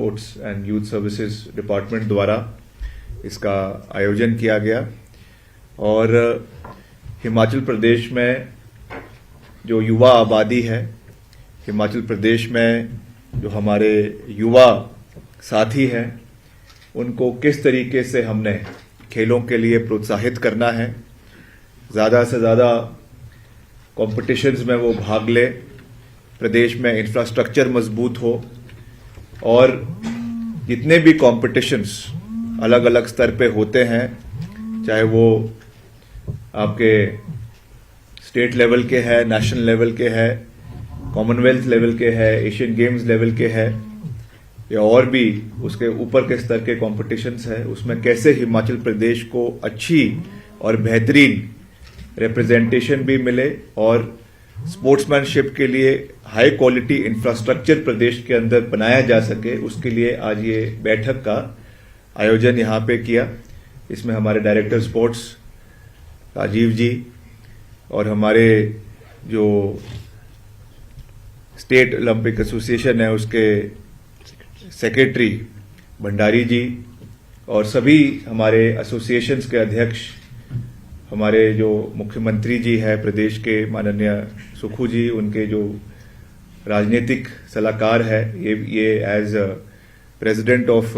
Sports and youth services department द्वारा इसका आयोजन किया गया और हिमाचल प्रदेश में जो युवा आबादी है, हिमाचल प्रदेश में जो हमारे युवा साथी हैं, उनको किस तरीके से हमने खेलों के लिए प्रोत्साहित करना है, ज़्यादा से ज़्यादा कॉम्पिटिशन्स में वो भाग ले, प्रदेश में इंफ्रास्ट्रक्चर मजबूत हो और जितने भी कॉम्पिटिशन्स अलग अलग स्तर पे होते हैं, चाहे वो आपके स्टेट लेवल के हैं, नेशनल लेवल के हैं, कॉमनवेल्थ लेवल के हैं, एशियन गेम्स लेवल के हैं या और भी उसके ऊपर के स्तर के कॉम्पिटिशन्स हैं, उसमें कैसे हिमाचल प्रदेश को अच्छी और बेहतरीन रिप्रेजेंटेशन भी मिले और स्पोर्ट्समैनशिप के लिए हाई क्वालिटी इंफ्रास्ट्रक्चर प्रदेश के अंदर बनाया जा सके, उसके लिए आज ये बैठक का आयोजन यहाँ पे किया। इसमें हमारे डायरेक्टर स्पोर्ट्स राजीव जी और हमारे जो स्टेट ओलंपिक एसोसिएशन है उसके सेक्रेटरी भंडारी जी और सभी हमारे एसोसिएशंस के अध्यक्ष, हमारे जो मुख्यमंत्री जी है प्रदेश के माननीय सुखू जी, उनके जो राजनीतिक सलाहकार है, ये as president of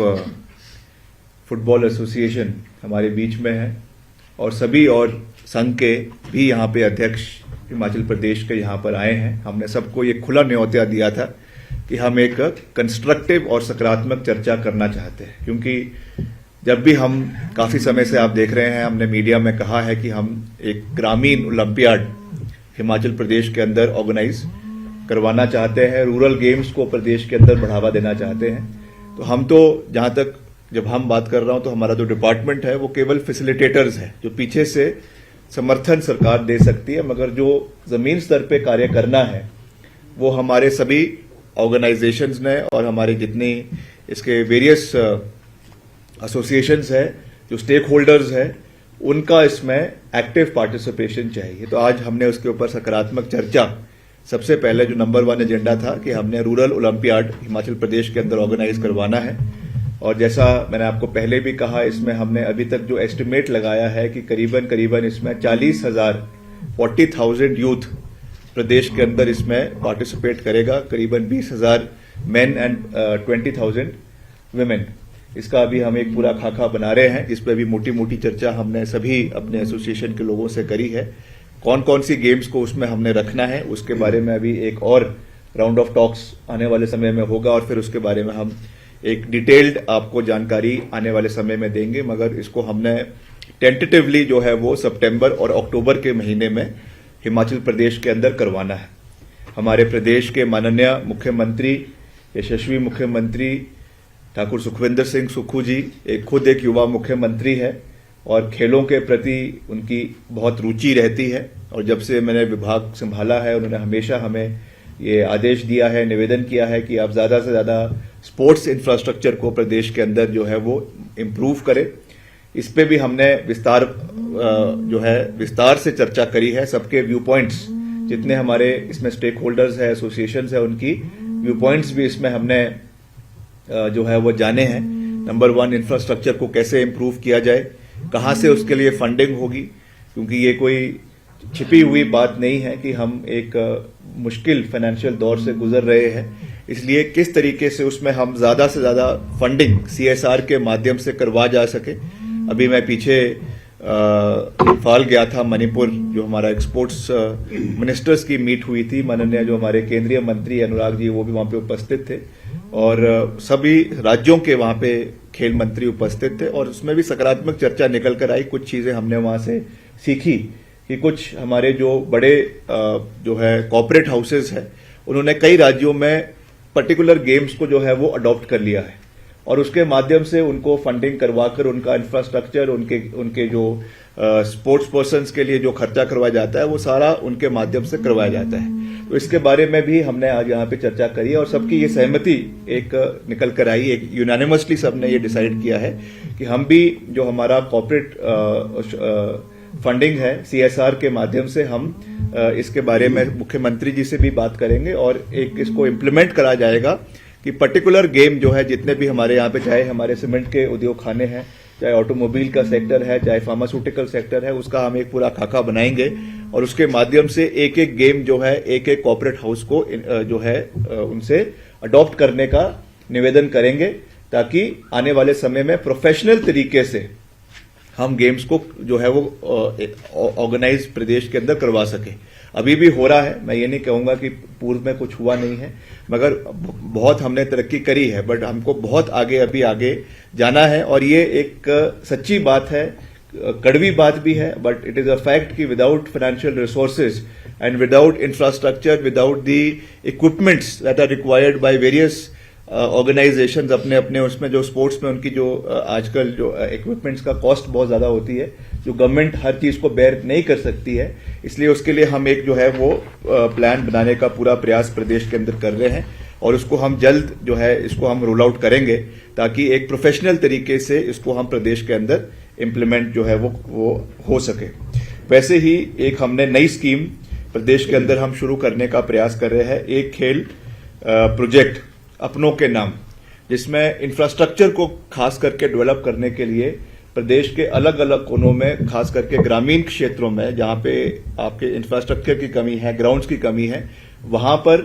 football association हमारे बीच में है और सभी और संघ के भी यहाँ पे अध्यक्ष हिमाचल प्रदेश के यहाँ पर आए हैं। हमने सबको ये खुला न्योता दिया था कि हम एक कंस्ट्रक्टिव और सकारात्मक चर्चा करना चाहते हैं, क्योंकि जब भी हम काफ़ी समय से आप देख रहे हैं, हमने मीडिया में कहा है कि हम एक ग्रामीण ओलंपियाड हिमाचल प्रदेश के अंदर ऑर्गेनाइज करवाना चाहते हैं, रूरल गेम्स को प्रदेश के अंदर बढ़ावा देना चाहते हैं। तो हम तो जहाँ तक जब हम बात कर रहा हूँ तो हमारा जो डिपार्टमेंट है वो केवल फैसिलिटेटर्स है, जो पीछे से समर्थन सरकार दे सकती है, मगर जो जमीन स्तर पे कार्य करना है वो हमारे सभी ऑर्गेनाइजेशंस ने और हमारे जितनी इसके वेरियस एसोसिएशंस है, जो स्टेक होल्डर्स है, उनका इसमें एक्टिव पार्टिसिपेशन चाहिए। तो आज हमने उसके ऊपर सकारात्मक चर्चा, सबसे पहले जो नंबर 1 एजेंडा था कि हमने रूरल ओलंपियाड हिमाचल प्रदेश के अंदर ऑर्गेनाइज करवाना है और जैसा मैंने आपको पहले भी कहा, इसमें हमने अभी तक जो एस्टिमेट लगाया है कि करीबन इसमें 40,000 यूथ प्रदेश के अंदर इसमें पार्टिसिपेट करेगा, करीबन 20,000 मेन एंड 20,000 विमेन। इसका अभी हम एक पूरा खाका बना रहे हैं, जिस पर भी मोटी मोटी चर्चा हमने सभी अपने एसोसिएशन के लोगों से करी है। कौन कौन सी गेम्स को उसमें हमने रखना है, उसके बारे में अभी एक और राउंड ऑफ टॉक्स आने वाले समय में होगा और फिर उसके बारे में हम एक डिटेल्ड आपको जानकारी आने वाले समय में देंगे। मगर इसको हमने टेंटेटिवली जो है वो सितंबर और अक्टूबर के महीने में हिमाचल प्रदेश के अंदर करवाना है। हमारे प्रदेश के माननीय मुख्यमंत्री, यशस्वी मुख्यमंत्री ठाकुर सुखविंदर सिंह सुक्खू जी खुद एक युवा मुख्यमंत्री है और खेलों के प्रति उनकी बहुत रुचि रहती है और जब से मैंने विभाग संभाला है उन्होंने हमेशा हमें ये आदेश दिया है, निवेदन किया है कि आप ज़्यादा से ज़्यादा स्पोर्ट्स इंफ्रास्ट्रक्चर को प्रदेश के अंदर जो है वो इम्प्रूव करें। इस पे भी हमने विस्तार से चर्चा करी है। सबके व्यू पॉइंट्स, जितने हमारे इसमें स्टेक होल्डर्स है, एसोसिएशंस है, उनकी व्यू पॉइंट्स भी इसमें हमने जो है वो जाने हैं। नंबर 1, इंफ्रास्ट्रक्चर को कैसे इम्प्रूव किया जाए, कहाँ से उसके लिए फंडिंग होगी, क्योंकि ये कोई छिपी हुई बात नहीं है कि हम एक मुश्किल फाइनेंशियल दौर से गुजर रहे हैं, इसलिए किस तरीके से उसमें हम ज़्यादा से ज़्यादा फंडिंग CSR के माध्यम से करवा जा सके। अभी मैं पीछे इम्फाल गया था, मणिपुर, जो हमारा एक्सपोर्ट्स मिनिस्टर्स की मीट हुई थी, माननीय जो हमारे केंद्रीय मंत्री अनुराग जी वो भी वहाँ पे उपस्थित थे और सभी राज्यों के वहाँ पे खेल मंत्री उपस्थित थे और उसमें भी सकारात्मक चर्चा निकल कर आई। कुछ चीज़ें हमने वहाँ से सीखी कि कुछ हमारे जो बड़े जो है कॉर्पोरेट हाउसेस है, उन्होंने कई राज्यों में पर्टिकुलर गेम्स को जो है वो अडॉप्ट कर लिया है और उसके माध्यम से उनको फंडिंग करवाकर उनका इंफ्रास्ट्रक्चर, उनके जो स्पोर्ट्स पर्सन्स के लिए जो खर्चा करवाया जाता है वो सारा उनके माध्यम से करवाया जाता है। तो इसके बारे में भी हमने आज यहाँ पे चर्चा करी और सबकी ये सहमति एक निकल कर आई, एक यूनानिमसली सबने ये डिसाइड किया है कि हम भी जो हमारा कॉर्पोरेट फंडिंग है CSR के माध्यम से हम इसके बारे में मुख्यमंत्री जी से भी बात करेंगे और एक इसको इम्प्लीमेंट करा जाएगा कि पर्टिकुलर गेम जो है जितने भी हमारे यहाँ पे, चाहे हमारे सीमेंट के उद्योग खाने हैं, चाहे ऑटोमोबाइल का सेक्टर है, चाहे फार्मास्यूटिकल सेक्टर है, उसका हम एक पूरा खाका बनाएंगे और उसके माध्यम से एक एक गेम जो है एक एक कॉर्पोरेट हाउस को जो है उनसे अडॉप्ट करने का निवेदन करेंगे, ताकि आने वाले समय में प्रोफेशनल तरीके से हम गेम्स को जो है वो ऑर्गेनाइज प्रदेश के अंदर करवा सके। अभी भी हो रहा है, मैं ये नहीं कहूंगा कि पूर्व में कुछ हुआ नहीं है, मगर बहुत हमने तरक्की करी है, बट हमको बहुत आगे अभी आगे जाना है। और ये एक सच्ची बात है, कड़वी बात भी है, but it is a fact कि without financial resources and without infrastructure, without the equipments that are required by various organisations अपने अपने उसमें जो स्पोर्ट्स में उनकी जो आजकल जो इक्विपमेंट्स का कॉस्ट बहुत ज्यादा होती है, जो गवर्नमेंट हर चीज को बेयर नहीं कर सकती है, इसलिए उसके लिए हम एक जो है वो प्लान बनाने का पूरा प्रयास प्रदेश के अंदर कर रहे हैं और उसको हम जल्द जो है इसको हम रोल आउट करेंगे, ताकि एक प्रोफेशनल तरीके से इसको हम प्रदेश के अंदर इम्प्लीमेंट जो है वो हो सके। वैसे ही एक हमने नई स्कीम प्रदेश के अंदर हम शुरू करने का प्रयास कर रहे हैं, एक खेल प्रोजेक्ट अपनों के नाम, जिसमें इंफ्रास्ट्रक्चर को खास करके डेवलप करने के लिए प्रदेश के अलग अलग कोनों में, खास करके ग्रामीण क्षेत्रों में जहां पे आपके इंफ्रास्ट्रक्चर की कमी है, ग्राउंड्स की कमी है, वहां पर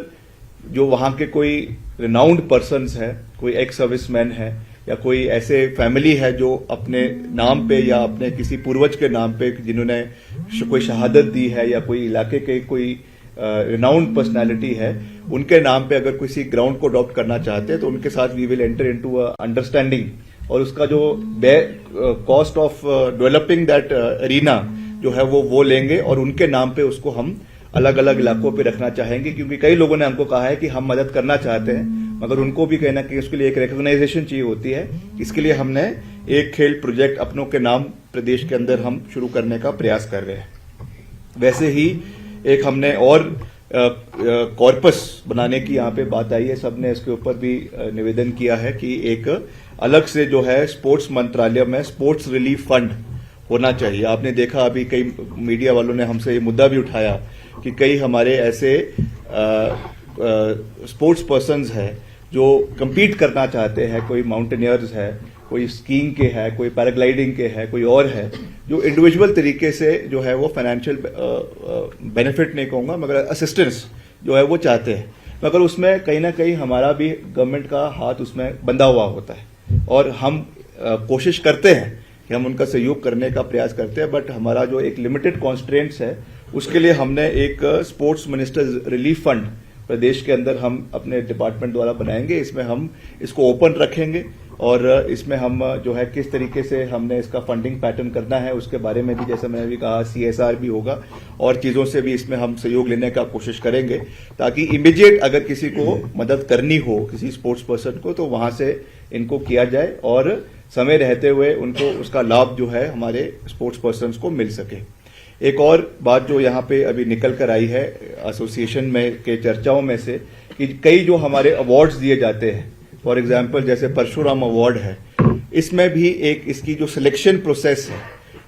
जो वहां के कोई रिनाउंड पर्सन्स है, कोई एक्स सर्विसमैन है या कोई ऐसे फैमिली है जो अपने नाम पे या अपने किसी पूर्वज के नाम पे जिन्होंने कोई शहादत दी है या कोई इलाके के कोई रिनाउंड पर्सनैलिटी है, उनके नाम पे अगर किसी ग्राउंड को अडॉप्ट करना चाहते हैं तो उनके साथ we will enter into understanding, और उसका जो cost of developing that arena जो है वो लेंगे और उनके नाम पे उसको हम अलग अलग इलाकों पे रखना चाहेंगे। क्योंकि कई लोगों ने हमको कहा है कि हम मदद करना चाहते हैं, मगर उनको भी कहना कि उसके लिए एक रिकॉग्नाइजेशन चाहिए होती है। इसके लिए हमने एक खेल प्रोजेक्ट अपनों के नाम प्रदेश के अंदर हम शुरू करने का प्रयास कर रहे हैं। वैसे ही एक हमने और कॉर्पस बनाने की यहाँ पे बात आई है, सबने इसके ऊपर भी निवेदन किया है कि एक अलग से जो है स्पोर्ट्स मंत्रालय में स्पोर्ट्स रिलीफ फंड होना चाहिए। आपने देखा अभी कई मीडिया वालों ने हमसे ये मुद्दा भी उठाया कि कई हमारे ऐसे स्पोर्ट्स पर्सन्स हैं जो कम्पीट करना चाहते हैं, कोई माउंटेनियर्स है, कोई स्कीइंग के है, कोई पैराग्लाइडिंग के है, कोई और है, जो इंडिविजुअल तरीके से जो है वो फाइनेंशियल बेनिफिट नहीं कहूंगा मगर असिस्टेंस जो है वो चाहते हैं, मगर उसमें कहीं ना कहीं हमारा भी गवर्नमेंट का हाथ उसमें बंधा हुआ होता है और हम कोशिश करते हैं कि हम उनका सहयोग करने का प्रयास करते हैं, बट हमारा जो एक लिमिटेड कॉन्स्ट्रेंट्स है उसके लिए हमने एक स्पोर्ट्स मिनिस्टर्स रिलीफ फंड प्रदेश के अंदर हम अपने डिपार्टमेंट द्वारा बनाएंगे। इसमें हम इसको ओपन रखेंगे और इसमें हम जो है किस तरीके से हमने इसका फंडिंग पैटर्न करना है उसके बारे में भी, जैसे मैंने भी कहा, CSR भी होगा और चीजों से भी इसमें हम सहयोग लेने का कोशिश करेंगे, ताकि इमीडिएट अगर किसी को मदद करनी हो किसी स्पोर्ट्स पर्सन को तो वहां से इनको किया जाए और समय रहते हुए उनको उसका लाभ जो है हमारे स्पोर्ट्स पर्सन को मिल सके। एक और बात जो यहाँ पे अभी निकल कर आई है एसोसिएशन में के चर्चाओं में से कि कई जो हमारे अवार्ड्स दिए जाते हैं, फॉर एग्जाम्पल जैसे परशुराम अवार्ड है, इसमें भी एक इसकी जो सिलेक्शन प्रोसेस है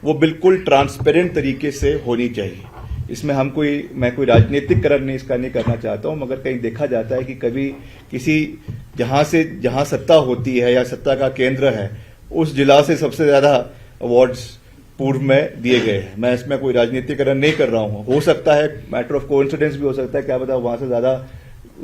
वो बिल्कुल ट्रांसपेरेंट तरीके से होनी चाहिए। इसमें मैं कोई राजनीतिकरण नहीं इसका नहीं करना चाहता हूं, मगर कहीं देखा जाता है कि कभी किसी जहां सत्ता होती है या सत्ता का केंद्र है उस जिला से सबसे ज्यादा अवार्ड्स पूर्व में दिए गए हैं। मैं इसमें कोई राजनीतिकरण नहीं कर रहा हूं, हो सकता है मैटर ऑफ कोइंसिडेंस भी हो सकता है, क्या पता वहां से ज्यादा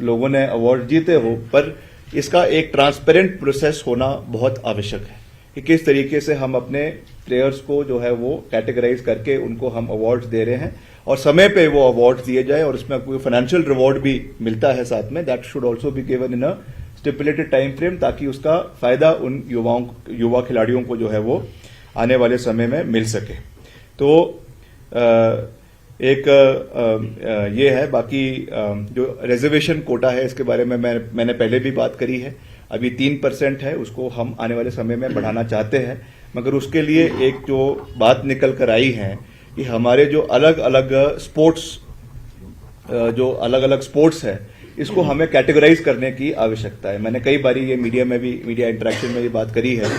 लोगों ने अवार्ड जीते हो, पर इसका एक ट्रांसपेरेंट प्रोसेस होना बहुत आवश्यक है कि किस तरीके से हम अपने प्लेयर्स को जो है वो कैटेगराइज करके उनको हम अवार्ड्स दे रहे हैं और समय पे वो अवार्ड्स दिए जाए और उसमें कोई फाइनेंशियल रिवॉर्ड भी मिलता है साथ में, that should also be given in a stipulated time frame, ताकि उसका फायदा उन युवा खिलाड़ियों को जो है वो आने वाले समय में मिल सके। तो एक ये है। बाकी जो रिजर्वेशन कोटा है इसके बारे में मैंने पहले भी बात करी है, अभी 3% है, उसको हम आने वाले समय में बढ़ाना चाहते हैं, मगर उसके लिए एक जो बात निकल कर आई है कि हमारे जो अलग अलग स्पोर्ट्स है इसको हमें कैटेगराइज करने की आवश्यकता है। मैंने कई बारी ये मीडिया इंटरेक्शन में ये बात करी है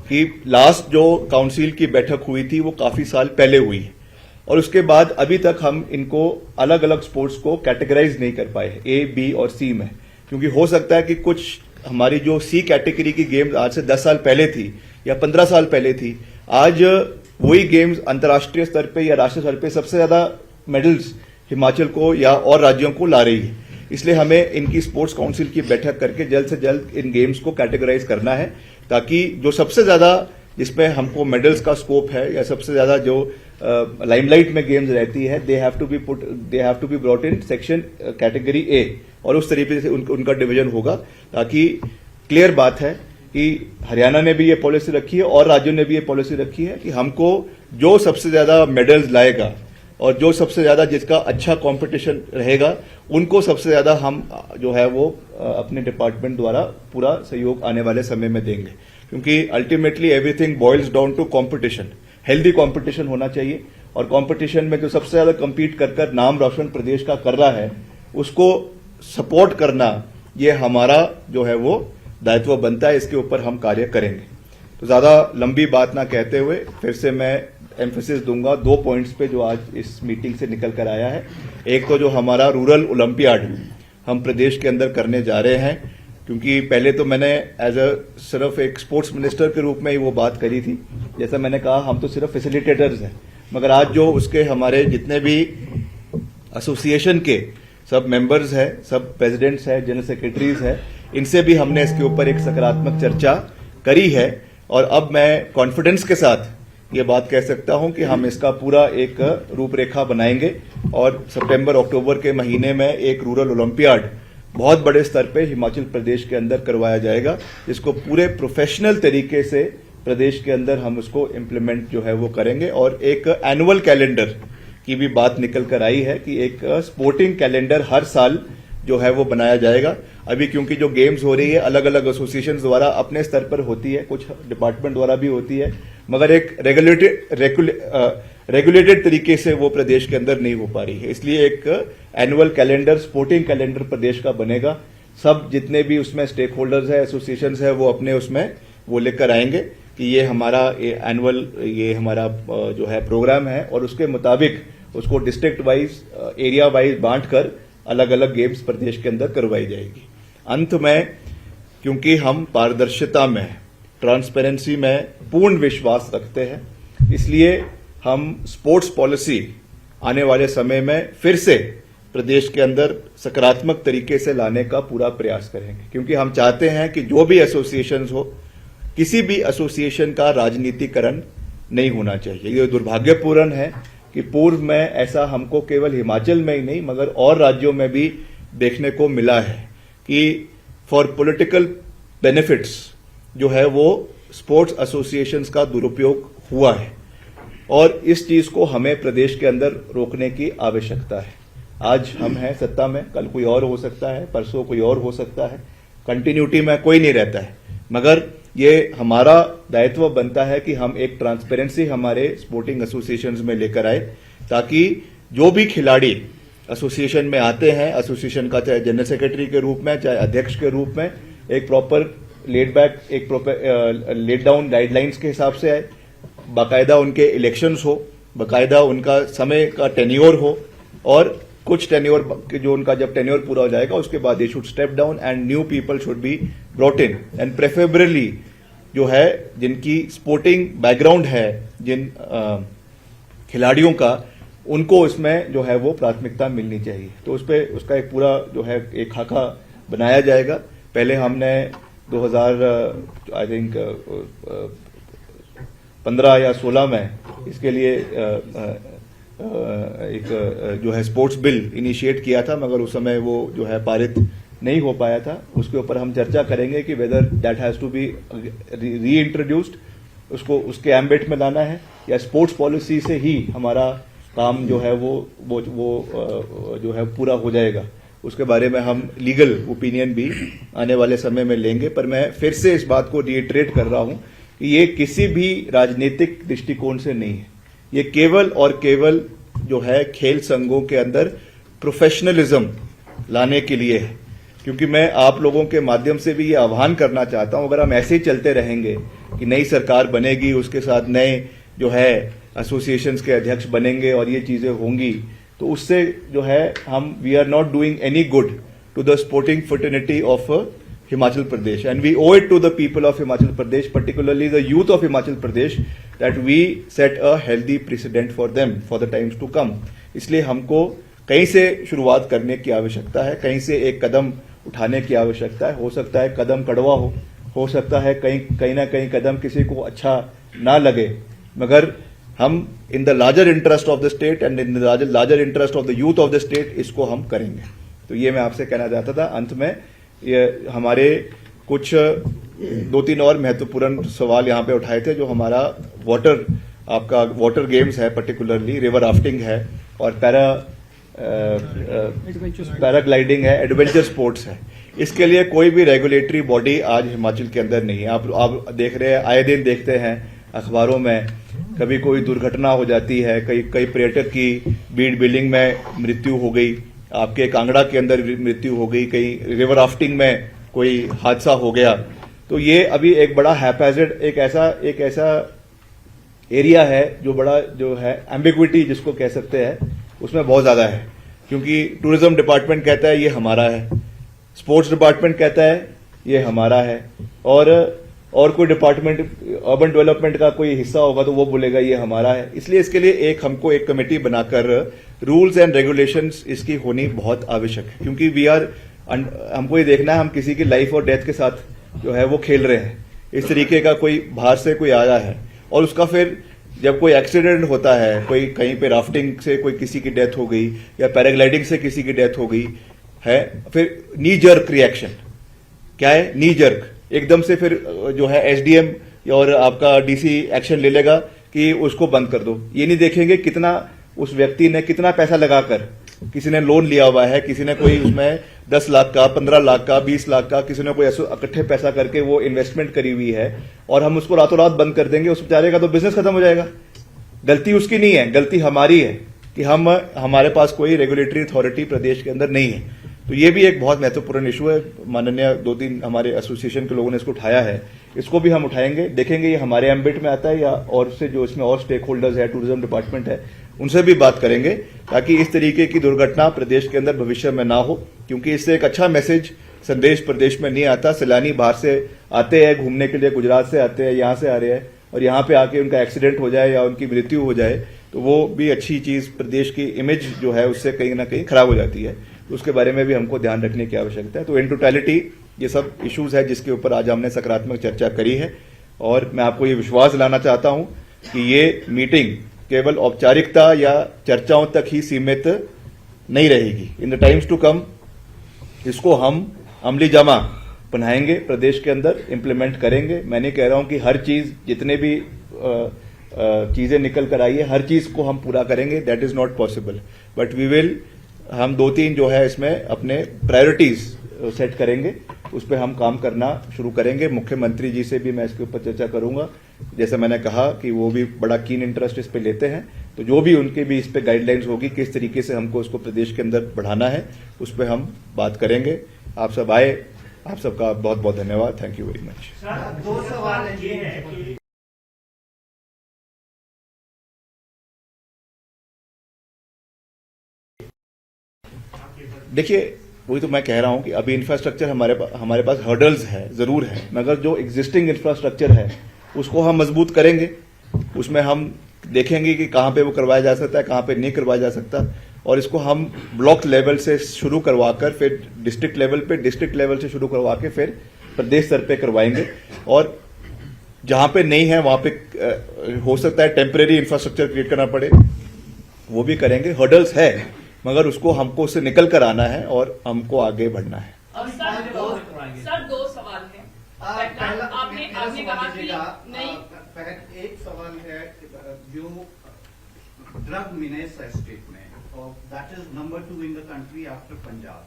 कि लास्ट जो काउंसिल की बैठक हुई थी वो काफी साल पहले हुई है और उसके बाद अभी तक हम इनको अलग अलग स्पोर्ट्स को कैटेगराइज नहीं कर पाए A, B और C में, क्योंकि हो सकता है कि कुछ हमारी जो सी कैटेगरी की गेम्स आज से 10 साल पहले थी या 15 साल पहले थी, आज वही गेम्स अंतर्राष्ट्रीय स्तर पे या राष्ट्रीय स्तर पे सबसे ज्यादा मेडल्स हिमाचल को या और राज्यों को ला रही है। इसलिए हमें इनकी स्पोर्ट्स काउंसिल की बैठक करके जल्द से जल्द इन गेम्स को कैटेगराइज करना है, ताकि जो सबसे ज्यादा जिसमें हमको मेडल्स का स्कोप है या सबसे ज्यादा जो लाइमलाइट में गेम्स रहती है, they have to be brought in section category A, और उस तरीके से उनका डिवीजन होगा, ताकि क्लियर बात है कि हरियाणा ने भी ये पॉलिसी रखी है और राज्यों ने भी ये पॉलिसी रखी है कि हमको जो सबसे ज्यादा मेडल्स लाएगा और जो सबसे ज्यादा जिसका अच्छा कंपटीशन रहेगा, उनको सबसे ज्यादा हम जो है वो अपने डिपार्टमेंट द्वारा पूरा सहयोग आने वाले समय में देंगे, क्योंकि ultimately everything boils down to competition. Healthy competition होना चाहिए, और कंपटीशन में जो सबसे ज्यादा कम्पीट कर नाम रोशन प्रदेश का कर रहा है, उसको सपोर्ट करना ये हमारा जो है वो दायित्व बनता है। इसके ऊपर हम कार्य करेंगे। तो ज्यादा लंबी बात ना कहते हुए फिर से मैं एम्फेसिस दूंगा 2 पॉइंट्स पे जो आज इस मीटिंग से निकल कर आया है। एक तो जो हमारा रूरल ओलंपियाड हम प्रदेश के अंदर करने जा रहे हैं, क्योंकि पहले तो मैंने एज अ सिर्फ एक स्पोर्ट्स मिनिस्टर के रूप में ही वो बात करी थी। जैसा मैंने कहा, हम तो सिर्फ फैसिलिटेटर्स हैं, मगर आज जो उसके हमारे जितने भी एसोसिएशन के सब मेंबर्स हैं, सब प्रेसिडेंट्स हैं, जनरल सेक्रेटरीज हैं, इनसे भी हमने इसके ऊपर एक सकारात्मक चर्चा करी है, और अब मैं कॉन्फिडेंस के साथ ये बात कह सकता हूं कि हम इसका पूरा एक रूपरेखा बनाएंगे, और सितंबर अक्टूबर के महीने में एक रूरल ओलंपियाड बहुत बड़े स्तर पे हिमाचल प्रदेश के अंदर करवाया जाएगा, जिसको पूरे प्रोफेशनल तरीके से प्रदेश के अंदर हम उसको इम्प्लीमेंट जो है वो करेंगे। और एक एनुअल कैलेंडर की भी बात निकल कर आई है कि एक स्पोर्टिंग कैलेंडर हर साल जो है वो बनाया जाएगा। अभी क्योंकि जो गेम्स हो रही है अलग अलग एसोसिएशन द्वारा अपने स्तर पर होती है, कुछ डिपार्टमेंट द्वारा भी होती है, मगर एक रेगुलेटेड तरीके से वो प्रदेश के अंदर नहीं हो पा रही है। इसलिए एक एनुअल कैलेंडर, स्पोर्टिंग कैलेंडर प्रदेश का बनेगा। सब जितने भी उसमें स्टेक होल्डर्स है, एसोसिएशंस है, वो अपने उसमें वो लेकर आएंगे कि ये हमारा एनुअल ये हमारा जो है प्रोग्राम है, और उसके मुताबिक उसको डिस्ट्रिक्ट वाइज, एरिया वाइज बांट कर अलग अलग गेम्स प्रदेश के अंदर करवाई जाएगी। अंत में, क्योंकि हम पारदर्शिता में, ट्रांसपेरेंसी में पूर्ण विश्वास रखते हैं, इसलिए हम स्पोर्ट्स पॉलिसी आने वाले समय में फिर से प्रदेश के अंदर सकारात्मक तरीके से लाने का पूरा प्रयास करेंगे, क्योंकि हम चाहते हैं कि जो भी एसोसिएशंस हो, किसी भी एसोसिएशन का राजनीतिकरण नहीं होना चाहिए। ये दुर्भाग्यपूर्ण है कि पूर्व में ऐसा हमको केवल हिमाचल में ही नहीं मगर और राज्यों में भी देखने को मिला है कि फॉर पॉलिटिकल बेनिफिट्स जो है वो स्पोर्ट्स एसोसिएशंस का दुरुपयोग हुआ है, और इस चीज को हमें प्रदेश के अंदर रोकने की आवश्यकता है। आज हम हैं सत्ता में, कल कोई और हो सकता है, परसों कोई और हो सकता है, कंटिन्यूटी में कोई नहीं रहता है, मगर ये हमारा दायित्व बनता है कि हम एक ट्रांसपेरेंसी हमारे स्पोर्टिंग एसोसिएशंस में लेकर आए, ताकि जो भी खिलाड़ी एसोसिएशन में आते हैं, एसोसिएशन का चाहे जनरल सेक्रेटरी के रूप में, चाहे अध्यक्ष के रूप में, एक प्रॉपर लेट डाउन गाइडलाइंस के हिसाब से आए, बाकायदा उनके इलेक्शंस हो, बाकायदा उनका समय का टेन्योर हो, और कुछ टेन्योर जो उनका जब टेन्योर पूरा हो जाएगा उसके बाद they should step down and new people should be brought in, and preferably जो है जिनकी स्पोर्टिंग बैकग्राउंड है, जिन खिलाड़ियों का, उनको इसमें जो है वो प्राथमिकता मिलनी चाहिए। तो उस पर उसका एक पूरा जो है एक खाका बनाया जाएगा। पहले हमने 2000 आई थिंक 15 या 16 में इसके लिए एक जो है स्पोर्ट्स बिल इनिशिएट किया था, मगर उस समय वो जो है पारित नहीं हो पाया था। उसके ऊपर हम चर्चा करेंगे कि whether that has to be reintroduced, उसको उसके एम्बिट में लाना है, या स्पोर्ट्स पॉलिसी से ही हमारा काम जो है वो जो है पूरा हो जाएगा। उसके बारे में हम लीगल ओपिनियन भी आने वाले समय में लेंगे। पर मैं फिर से इस बात को रिइटरेट कर रहा हूं कि ये किसी भी राजनीतिक दृष्टिकोण से नहीं है, ये केवल और केवल जो है खेल संघों के अंदर प्रोफेशनलिज्म लाने के लिए है। क्योंकि मैं आप लोगों के माध्यम से भी ये आह्वान करना चाहता हूं, अगर हम ऐसे ही चलते रहेंगे कि नई सरकार बनेगी, उसके साथ नए जो है एसोसिएशंस के अध्यक्ष बनेंगे और ये चीजें होंगी, तो उससे जो है हम we are not doing any good to the sporting fraternity of Himachal Pradesh, and we owe it to the people of Himachal Pradesh, particularly the youth of Himachal Pradesh, that we set a healthy precedent for them for the times to come. इसलिए हमको कहीं से शुरुआत करने की आवश्यकता है, कहीं से एक कदम उठाने की आवश्यकता है. हो सकता है कदम कड़वा हो सकता है कहीं ना कहीं कदम किसी को अच्छा ना लगे, मगर हम in the larger interest of the state and in the larger interest of the youth of the state इसको हम करेंगे. तो ये मैं आपसे कहना चाहता था. अंत में ये हमारे कुछ 2-3 और महत्वपूर्ण सवाल यहाँ पे उठाए थे. जो हमारा वाटर गेम्स है, पर्टिकुलरली रिवर राफ्टिंग है और पैराग्लाइडिंग है, एडवेंचर स्पोर्ट्स है. इसके लिए कोई भी रेगुलेटरी बॉडी आज हिमाचल के अंदर नहीं है. आप देख रहे हैं, आए दिन देखते हैं अखबारों में, कभी कोई दुर्घटना हो जाती है, कई पर्यटक की बीड बिलिंग में मृत्यु हो गई, आपके कांगड़ा के अंदर मृत्यु हो गई, कहीं रिवर राफ्टिंग में कोई हादसा हो गया. तो ये अभी एक बड़ा हैपैजेड एक ऐसा एरिया है जो है एम्बिग्विटी जिसको कह सकते हैं, उसमें बहुत ज्यादा है. क्योंकि टूरिज्म डिपार्टमेंट कहता है ये हमारा है, स्पोर्ट्स डिपार्टमेंट कहता है ये हमारा है, और कोई डिपार्टमेंट अर्बन डेवलपमेंट का कोई हिस्सा होगा तो वो बोलेगा ये हमारा है. इसलिए इसके लिए हमको एक कमेटी बनाकर रूल्स एंड रेगुलेशंस इसकी होनी बहुत आवश्यक है. क्योंकि हमको ये देखना है हम किसी की लाइफ और डेथ के साथ जो है वो खेल रहे हैं. इस तरीके का कोई बाहर से कोई आया है और उसका फिर जब कोई एक्सीडेंट होता है, कोई कहीं पे राफ्टिंग से कोई किसी की डेथ हो गई या पैराग्लाइडिंग से किसी की डेथ हो गई है, फिर नी जर्क रिएक्शन क्या है, नी जर्क एकदम से फिर जो है एसडीएम और आपका डीसी एक्शन ले लेगा कि उसको बंद कर दो. ये नहीं देखेंगे कितना उस व्यक्ति ने कितना पैसा लगाकर, किसी ने लोन लिया हुआ है, किसी ने कोई उसमें 10 लाख का, 15 लाख का, 20 लाख का, किसी ने कोई इकट्ठे पैसा करके वो इन्वेस्टमेंट करी हुई है और हम उसको रातों रात बंद कर देंगे, उस बेचारे का तो बिजनेस खत्म हो जाएगा. गलती उसकी नहीं है, गलती हमारी है कि हमारे पास कोई रेगुलेटरी अथॉरिटी प्रदेश के अंदर नहीं है. तो ये भी एक बहुत महत्वपूर्ण इशू है. माननीय 2-3 हमारे एसोसिएशन के लोगों ने इसको उठाया है, इसको भी हम उठाएंगे, देखेंगे ये हमारे एम्बिट में आता है या और से जो इसमें और स्टेक होल्डर्स है, टूरिज्म डिपार्टमेंट है, उनसे भी बात करेंगे ताकि इस तरीके की दुर्घटना प्रदेश के अंदर भविष्य में ना हो. क्योंकि इससे एक अच्छा मैसेज संदेश प्रदेश में नहीं आता. सैलानी बाहर से आते हैं घूमने के लिए, गुजरात से आते हैं, यहाँ से आ रहे हैं और यहाँ पे आके उनका एक्सीडेंट हो जाए या उनकी मृत्यु हो जाए तो वो भी अच्छी चीज, प्रदेश की इमेज जो है उससे कहीं ना कहीं खराब हो जाती है. तो उसके बारे में भी हमको ध्यान रखने की आवश्यकता है. तो इन टोटलिटी ये सब इश्यूज है जिसके ऊपर आज हमने सकारात्मक चर्चा करी है और मैं आपको ये विश्वास दिलाना चाहता हूं कि ये मीटिंग केवल औपचारिकता या चर्चाओं तक ही सीमित नहीं रहेगी. In the times to come इसको हम अमली जामा बनाएंगे, प्रदेश के अंदर इम्प्लीमेंट करेंगे. मैं नहीं कह रहा हूं कि हर चीज, जितने भी चीजें निकल कर आई है, हर चीज को हम पूरा करेंगे, that is not possible, but we will. हम 2-3 जो है इसमें अपने प्रायोरिटीज सेट करेंगे, उस पर हम काम करना शुरू करेंगे. मुख्यमंत्री जी से भी मैं इसके ऊपर चर्चा करूंगा. जैसे मैंने कहा कि वो भी बड़ा कीन इंटरेस्ट इस पे लेते हैं, तो जो भी उनके भी इस पे गाइडलाइंस होगी किस तरीके से हमको उसको प्रदेश के अंदर बढ़ाना है, उस पर हम बात करेंगे. आप सब आए, आप सबका बहुत बहुत धन्यवाद. Thank you very much. दो सवाल ये है, देखिए वही तो मैं कह रहा हूं कि अभी इंफ्रास्ट्रक्चर हमारे पास हर्डल्स है, जरूर है, मगर जो एग्जिस्टिंग इंफ्रास्ट्रक्चर है उसको हम मजबूत करेंगे. उसमें हम देखेंगे कि कहां पे वो करवाया जा सकता है, कहां पे नहीं करवाया जा सकता, और इसको हम ब्लॉक लेवल से शुरू करवाकर फिर डिस्ट्रिक्ट लेवल से शुरू करवा के फिर प्रदेश स्तर पे करवाएंगे. और जहां पे नहीं है वहां पे हो सकता है टेम्परेरी इंफ्रास्ट्रक्चर क्रिएट करना पड़े, वो भी करेंगे. हर्डल्स है मगर उसको हमको उससे निकल कर आना है और हमको आगे बढ़ना है. सर 2 सवाल है. पहला आपने कहा कि नहीं, एक सवाल है जो ड्रग मीनेस स्टेट में, और that is number 2 in the country after Punjab.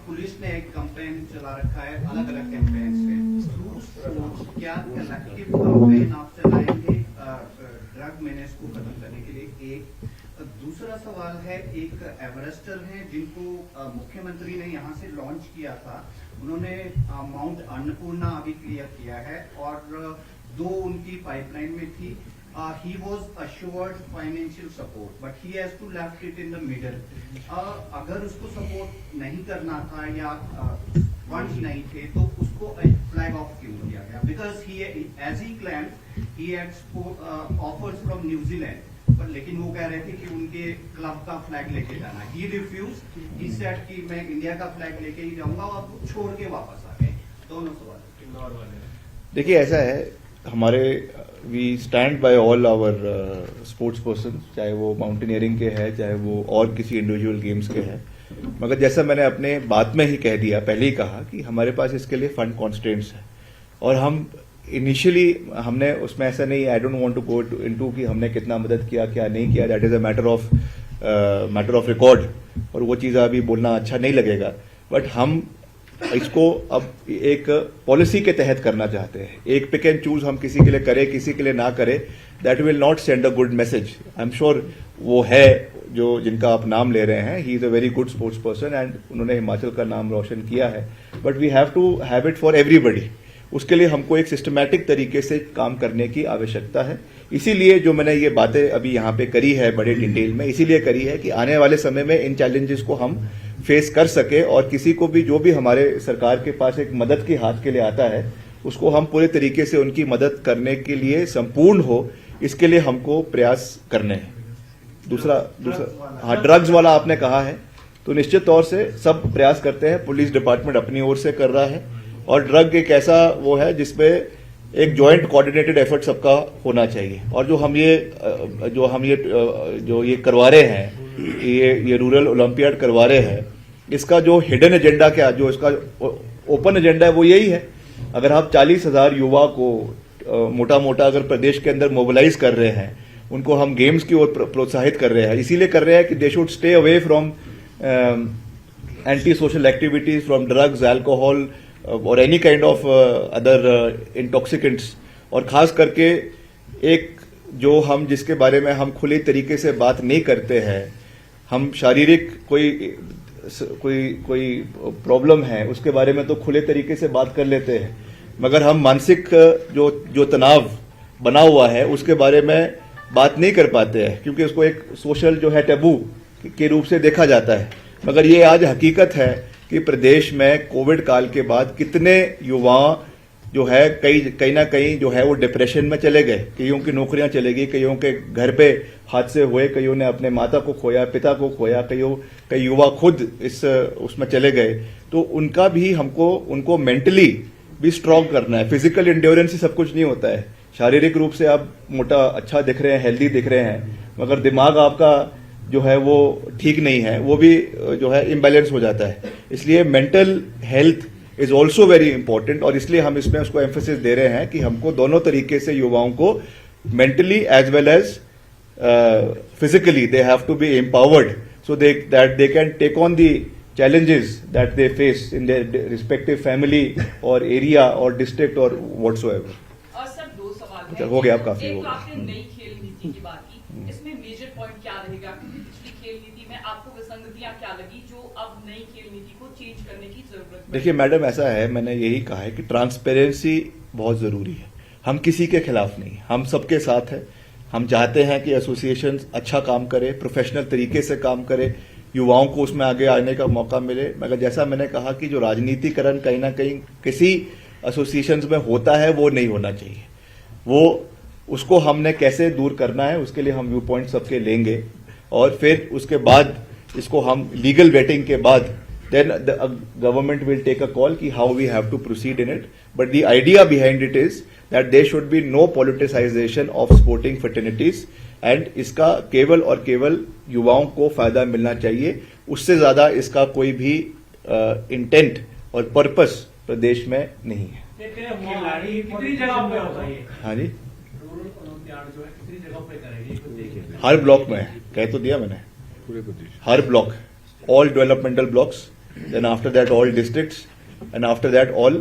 Police ने एक कैंपेन चला रखा है, अलग अलग कैंपेन से. क्या कलेक्टिव कैंपेन आप चलाएंगे ड्रग मीनेस को खत्म करने के लिए? एक दूसरा सवाल है, एक एवरेस्टर हैं जिनको मुख्यमंत्री ने यहाँ से लॉन्च किया था, उन्होंने माउंट अन्नपूर्णा अभी क्लियर किया है और 2 उनकी पाइपलाइन में थी. he was assured financial support but he has to left it in the middle. अगर उसको सपोर्ट नहीं करना था या फंड्स नहीं थे तो उसको फ्लैग ऑफ क्यों किया गया? Because he as he claimed he had offers from New Zealand, पर लेकिन वो कह रहे थे कि उनके क्लब का फ्लैग लेके जाना। ही रिफ्यूज, ही सेड कि मैं इंडिया का फ्लैग लेके ही जाऊंगा, और वो छोड़ के वापस आ गए। दोनों सवाल। देखिए ऐसा है, हमारे we stand by all our sports person, चाहे वो माउंटेनियरिंग के हैं चाहे वो और किसी इंडिविजुअल गेम्स के हैं, मगर जैसा मैंने अपने बात में ही कह दिया, पहले ही कहा कि हमारे पास इसके लिए फंड कॉन्स्टेंट्स है, और हम इनिशियली हमने उसमें ऐसा नहीं, I don't want to go into कि हमने कितना मदद किया क्या नहीं किया, that is a matter of record, और वो चीज़ अभी बोलना अच्छा नहीं लगेगा। बट हम इसको अब एक पॉलिसी के तहत करना चाहते हैं। एक पिक एंड चूज हम किसी के लिए करें किसी के लिए ना करें, that will not send a good message. I am sure वो है जो जिनका आप नाम ले रहे हैं, he is a very good sports person and उन्होंने हिमाचल का नाम रोशन किया है, but we have to have it for everybody. उसके लिए हमको एक सिस्टमैटिक तरीके से काम करने की आवश्यकता है। इसीलिए जो मैंने ये बातें अभी यहाँ पे करी है बड़े डिटेल में, इसीलिए करी है कि आने वाले समय में इन चैलेंजेस को हम फेस कर सके, और किसी को भी जो भी हमारे सरकार के पास एक मदद के हाथ के लिए आता है उसको हम पूरे तरीके से उनकी मदद करने के लिए संपूर्ण हो, इसके लिए हमको प्रयास करने हैं। दूसरा हाँ, ड्रग्स वाला आपने कहा है, तो निश्चित तौर से सब प्रयास करते हैं, पुलिस डिपार्टमेंट अपनी ओर से कर रहा है, और ड्रग एक ऐसा वो है जिसपे एक जॉइंट कोऑर्डिनेटेड एफर्ट सबका होना चाहिए। और जो हम ये करवा रहे हैं, ये रूरल ओलंपियाड करवा रहे हैं, इसका जो हिडन एजेंडा क्या, जो इसका ओपन एजेंडा है वो यही है। अगर आप 40,000 युवा को मोटा मोटा अगर प्रदेश के अंदर मोबिलाइज कर रहे हैं, उनको हम गेम्स की ओर प्रोत्साहित कर रहे हैं, इसीलिए कर रहे हैं कि they should stay away from anti social activities, from drugs, alcohol और any kind of other intoxicants. और खास करके एक जो हम जिसके बारे में हम खुले तरीके से बात नहीं करते हैं, हम शारीरिक कोई प्रॉब्लम है उसके बारे में तो खुले तरीके से बात कर लेते हैं, मगर हम मानसिक जो तनाव बना हुआ है उसके बारे में बात नहीं कर पाते हैं, क्योंकि उसको एक सोशल जो है टैबू के रूप से देखा जाता है। मगर ये आज हकीकत है कि प्रदेश में कोविड काल के बाद कितने युवा जो है कहीं ना कहीं जो है वो डिप्रेशन में चले गए, कईयों की नौकरियां चले गई, कईयों के घर पे हादसे हुए, कईयों ने अपने माता को खोया, पिता को खोया, कई युवा खुद उसमें चले गए। तो उनका भी हमको उनको मेंटली भी स्ट्रांग करना है। फिजिकल इंड्योरेंस ही सब कुछ नहीं होता है। शारीरिक रूप से आप मोटा अच्छा दिख रहे हैं, हेल्दी दिख रहे हैं, मगर दिमाग आपका जो है वो ठीक नहीं है, वो भी जो है इम्बैलेंस हो जाता है। इसलिए mental health is also very important, और इसलिए हम इसमें उसको एम्फेसिस दे रहे हैं कि हमको दोनों तरीके से युवाओं को mentally as well as physically they have to be empowered so that they can take on the challenges that they face in their respective family or area or district or whatsoever. Sir दो सवाल हैं। हो गया, आप काफी हो एक गया। आपने नई खेल नीति की बात की, इसमें मेजर पॉइंट क्या रहेगा? क्योंकि पिछली खेल नीति में आपको विसंगतियां क्या लगी जो अब नई खेल नीति को चेंज करने की जरूरत है? देखिए मैडम, ऐसा है, मैंने यही कहा है कि ट्रांसपेरेंसी बहुत जरूरी है। हम किसी के खिलाफ नहीं, हम सबके साथ है। हम चाहते हैं कि एसोसिएशन अच्छा काम करे, प्रोफेशनल तरीके से काम करे, युवाओं को उसमें आगे आने का मौका मिले। मगर जैसा मैंने कहा कि जो राजनीतिकरण कहीं ना कहीं किसी एसोसिएशंस में होता है वो नहीं होना चाहिए। वो उसको हमने कैसे दूर करना है उसके लिए हम व्यू पॉइंट सबके लेंगे, और फिर उसके बाद इसको हम लीगल वेटिंग के बाद then the government will take a call ki how we have to proceed in it. But the idea behind it is that there should be no politicization of sporting fraternities, and इसका केवल और केवल युवाओं को फायदा मिलना चाहिए। उससे ज्यादा इसका कोई भी इंटेंट और पर्पस प्रदेश में नहीं है। खिलाड़ी कितनी जगह पे होगा ये? हाँ जी, रूरल ओलंपियाड जो है कितनी जगह पे करेंगे? हर ब्लॉक में है, कह तो दिया मैंने, पूरे प्रदेश हर block, all developmental blocks, then after that all districts, and after that all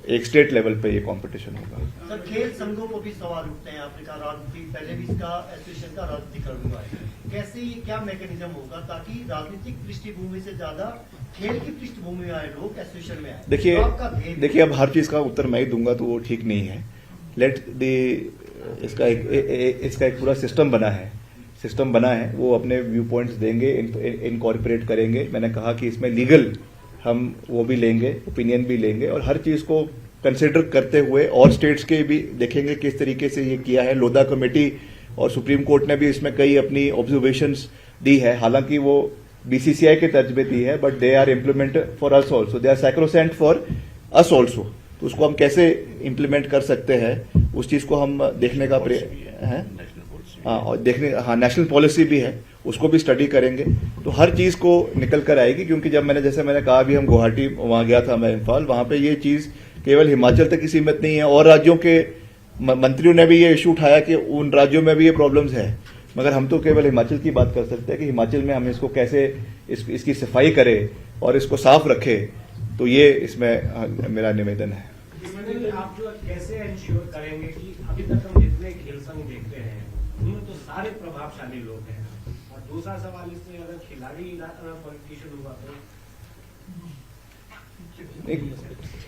एक स्टेट लेवल पे ये कंपटीशन होगा। सर खेल संघों को भी सवाल उठते हैं, आपने कहा राजनीति, पहले भी इसका एसोसिएशन का राजनीतिकरण हुआ है, कैसे ये क्या मैकेनिज्म होगा ताकि राजनीतिक पृष्ठभूमि से ज्यादा खेल की पृष्ठभूमि में आए लोग एसोसिएशन में आए? देखिए अब हर चीज का उत्तर मैं ही दूंगा तो वो ठीक नहीं है। इसका एक पूरा सिस्टम बना है, वो अपने व्यू पॉइंट्स देंगे, इनकॉर्पोरेट करेंगे। मैंने कहा कि इसमें लीगल हम वो भी लेंगे, ओपिनियन भी लेंगे और हर चीज़ को कंसिडर करते हुए और स्टेट्स के भी देखेंगे किस तरीके से ये किया है। लोधा कमेटी और सुप्रीम कोर्ट ने भी इसमें कई अपनी ऑब्जर्वेशंस दी है, हालांकि वो बीसीसीआई के तर्ज पे दी है, but they are implement for us also, they are sacrosanct for us also. तो उसको हम कैसे इम्प्लीमेंट कर सकते हैं उस चीज़ को हम देखने का है। हाँ, और नेशनल पॉलिसी भी है, उसको भी स्टडी करेंगे। तो हर चीज़ को निकल कर आएगी, क्योंकि जब जैसे मैंने कहा अभी हम गुवाहाटी वहाँ गया था, मैं इम्फाल, वहाँ पे ये चीज़ केवल हिमाचल तक ही सीमित नहीं है, और राज्यों के मंत्रियों ने भी ये इशू उठाया कि उन राज्यों में भी ये प्रॉब्लम्स है, मगर हम तो केवल हिमाचल की बात कर सकते हैं कि हिमाचल में हम इसको कैसे इसकी सफाई करें और इसको साफ रखें। तो ये इसमें मेरा निवेदन है। आप जो कैसे इंश्योर करेंगे कि अभी तक हम जितने खेल संघ देखते हैं उनमें तो सारे प्रभावशाली लोग हैं, और दूसरा सवाल इसमें अगर खिलाड़ी पॉलिटिशियन हुआ तो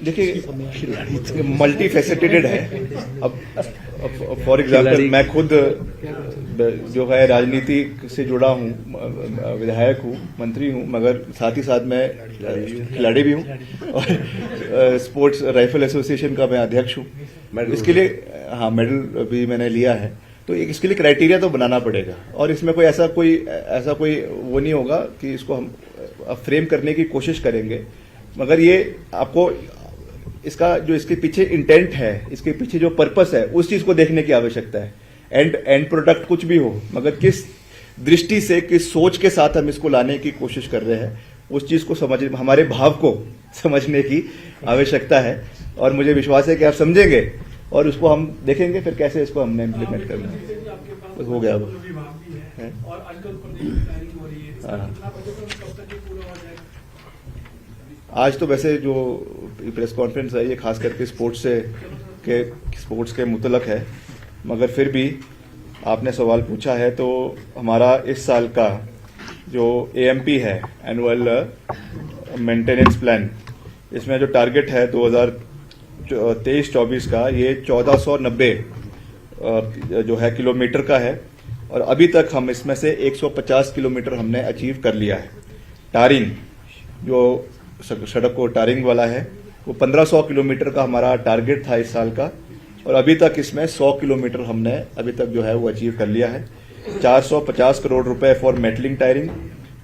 देखिए मल्टी फैसेटेटेड है। अब फॉर एग्जाम्पल मैं खुद जो है राजनीति से जुड़ा हूँ, विधायक हूँ, मंत्री हूँ, मगर साथ ही साथ मैं खिलाड़ी भी हूँ और स्पोर्ट्स राइफल एसोसिएशन का मैं अध्यक्ष हूँ। इसके लिए हाँ मेडल भी मैंने लिया है। तो इसके लिए क्राइटेरिया तो बनाना पड़ेगा, और इसमें कोई ऐसा कोई वो नहीं होगा कि इसको हम फ्रेम करने की कोशिश करेंगे, मगर ये आपको इसका जो इसके पीछे इंटेंट है, इसके पीछे जो पर्पस है, उस चीज को देखने की आवश्यकता है। एंड प्रोडक्ट कुछ भी हो, मगर किस दृष्टि से, किस सोच के साथ हम इसको लाने की कोशिश कर रहे हैं, उस चीज को हमारे भाव को समझने की आवश्यकता है। और मुझे विश्वास है कि आप समझेंगे और उसको हम देखेंगे फिर कैसे इसको हमने इम्प्लीमेंट करना है। बस हो गया वो है। आज तो वैसे जो प्रेस कॉन्फ्रेंस है ये खास करके स्पोर्ट्स के मुतलक है, मगर फिर भी आपने सवाल पूछा है तो हमारा इस साल का जो एएमपी है, एनुअल मेंटेनेंस प्लान, इसमें जो टारगेट है 2023-24 का, ये 1490 जो है किलोमीटर का है, और अभी तक हम इसमें से 150 किलोमीटर हमने अचीव कर लिया है। टारिंग जो सड़क को टारिंग वाला है वो 1500 किलोमीटर का हमारा टारगेट था इस साल का, और अभी तक इसमें 100 किलोमीटर हमने अभी तक जो है वो अचीव कर लिया है। 450 करोड़ रुपए फॉर मेटलिंग टायरिंग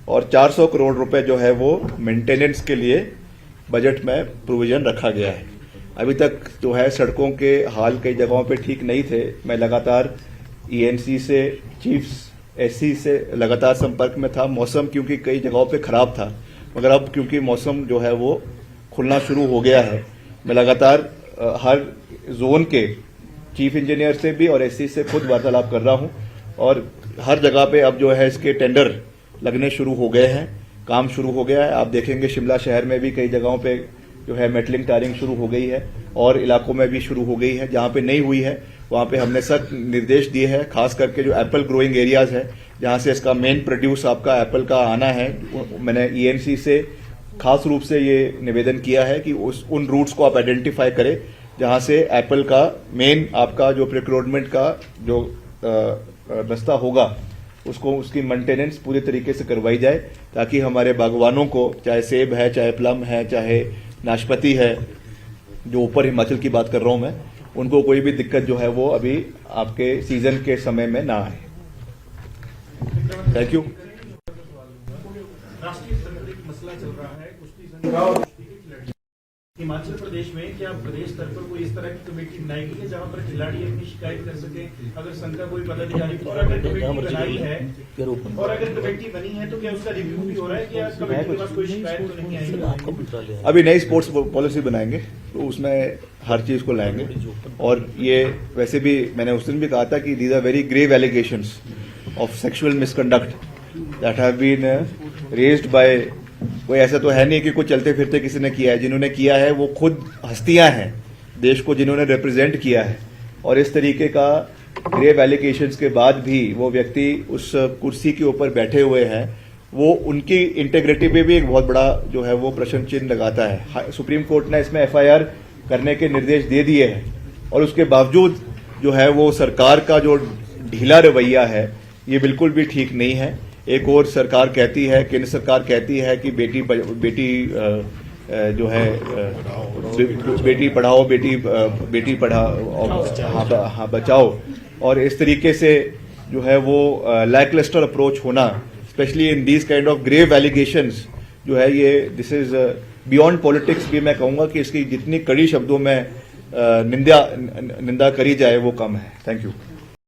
और 400 करोड़ रुपए जो है वो मेंटेनेंस के लिए बजट में प्रोविजन रखा गया है। अभी तक जो है सड़कों के हाल कई जगहों पे ठीक नहीं थे। मैं लगातार ईएनसी से, चीफ्स एससी से लगातार संपर्क में था। मौसम क्योंकि कई जगहों पे खराब था, मगर अब क्योंकि मौसम जो है वो खुलना शुरू हो गया है, मैं लगातार हर जोन के चीफ इंजीनियर से भी और एससी से खुद वार्तालाप कर रहा हूं, और हर जगह पे अब जो है इसके टेंडर लगने शुरू हो गए हैं, काम शुरू हो गया है। आप देखेंगे शिमला शहर में भी कई जगहों पे जो है मेटलिंग टायरिंग शुरू हो गई है, और इलाकों में भी शुरू हो गई है। जहां पे नहीं हुई है वहां पे हमने सख्त निर्देश दिए हैं, खास करके जो एप्पल ग्रोइंग एरियाज है, जहां से इसका मेन प्रोड्यूस आपका एप्पल का आना है। मैंने ईएनसी से खास रूप से ये निवेदन किया है कि उन रूट्स को आप आइडेंटिफाई करें जहां से एप्पल का मेन आपका जो प्रिक्रूटमेंट का जो रास्ता होगा उसकी मेंटेनेंस पूरी तरीके से करवाई जाए, ताकि हमारे बागवानों को, चाहे सेब है, चाहे प्लम है, चाहे नाशपाती है, जो ऊपर हिमाचल की बात कर रहा हूं मैं, उनको कोई भी दिक्कत जो है वो अभी आपके सीजन के समय में ना आए। Thank you. राष्ट्रीय स्तर पर एक मसला चल रहा है कुश्ती संघ और कुश्ती के खिलाड़ी। हिमाचल प्रदेश में क्या प्रदेश स्तर पर कोई इस तरह की कमेटी बनाई गई है जहां पर खिलाड़ी अपनी शिकायत कर सके? अगर संघ का कोई पदाधिकारी, और अगर कमेटी बनाई है और अगर कमेटी बनी है तो क्या उसका रिव्यू भी हो रहा है? क्या कमेटी के पास कोई शिकायत तो नहीं आई? अभी नई स्पोर्ट्स पॉलिसी बनाएंगे तो उसमें हर चीज को लाएंगे, और ये वैसे भी मैंने उस दिन भी कहा था कि these are very grave allegations of sexual misconduct that have been raised by, कोई ऐसा तो है नहीं कि कुछ चलते फिरते किसी ने किया है। जिन्होंने किया है वो खुद हस्तियां हैं, देश को जिन्होंने रिप्रेजेंट किया है, और इस तरीके का ग्रेव एलिगेशंस के बाद भी वो व्यक्ति उस कुर्सी के ऊपर बैठे हुए हैं, वो उनकी इंटेग्रिटी पे भी एक बहुत बड़ा जो है वो प्रश्न चिन्ह लगाता है। सुप्रीम कोर्ट ने इसमें एफआईआर करने के निर्देश दे दिए हैं, और उसके बावजूद जो है वो सरकार का जो ढीला रवैया है ये बिल्कुल भी ठीक नहीं है। एक और सरकार कहती है, केंद्र सरकार कहती है कि बेटी जो है बेटी पढ़ाओ बेटी पढ़ाओ हाँ बचाओ, और इस तरीके से जो है वो लैकलस्टर अप्रोच होना, specially in these kind of grave allegations, जो है ये दिस इज बियॉन्ड पॉलिटिक्स भी मैं कहूंगा कि इसकी जितनी कड़ी शब्दों में निंदा करी जाए वो कम है। Thank you.